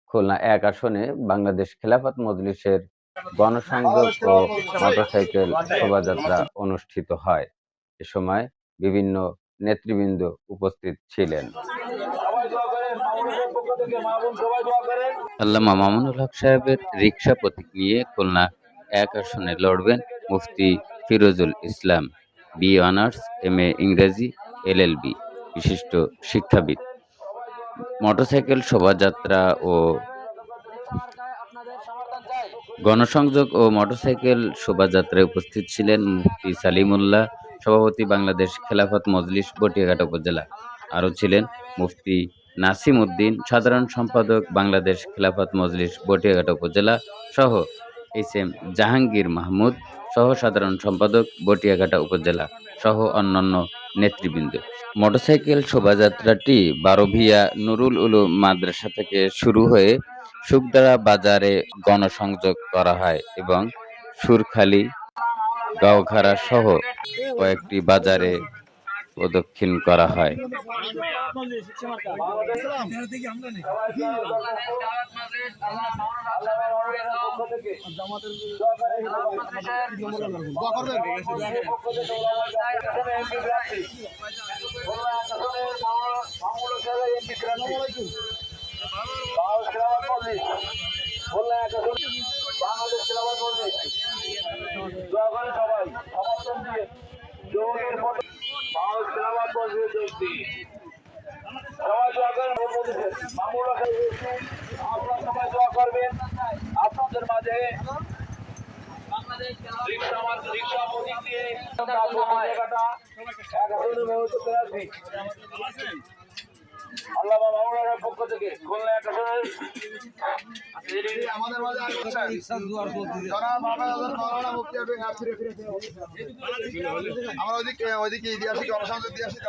খুলনা ১ আসনে বাংলাদেশ খেলাফত মজলিসের গণসংযোগ ও মোটরসাইকেল শোভাযাত্রা অনুষ্ঠিত হয়। এ সময় বিভিন্ন নেতৃবৃন্দ উপস্থিত ছিলেন। আল্লামা মামুনুল হক সাহেবের রিকশা প্রতীক নিয়ে খুলনা ১ আসনে লড়বেন মুফতি ফিরোজুল ইসলাম, বিএ অনার্স, এমএ ইংরেজি, এলএলবি, বিশিষ্ট শিক্ষাবিদ। মোটরসাইকেল শোভাযাত্রা ও গণসংযোগ ও মোটরসাইকেল শোভাযাত্রায় উপস্থিত ছিলেন মুফতি সালিমুল্লাহ, সভাপতি বাংলাদেশ খেলাফত মজলিস বটিয়াঘাটা উপজেলা। আরও ছিলেন মুফতি নাসিম উদ্দিন, সাধারণ সম্পাদক বাংলাদেশ খেলাফত মজলিস বটিয়াঘাটা উপজেলা সহ এইচ.এম. জাহাঙ্গীর মাহমুদ, সহ সাধারণ সম্পাদক বটিয়াঘাটা উপজেলা সহ অন্যান্য নেতৃবৃন্দ। মোটরসাইকেল শোভাযাত্রাটি বারোভিয়া নুরুল উলুম মাদ্রাসা থেকে শুরু হয়ে শুকদারা বাজারে গণসংযোগ করা হয় এবং সুরখালী, গাওঘাড়া সহ কয়েকটি বাজারে প্রদক্ষিণ করা হয়। আপনাদের মাঝে আল্লামা মামুনুলের পক্ষ থেকে খুলনা ১ আসনের আমাদের মাঝে আমরা ওইদিকে ইতিহাসিক গণসংযোগ দিয়ে আসি।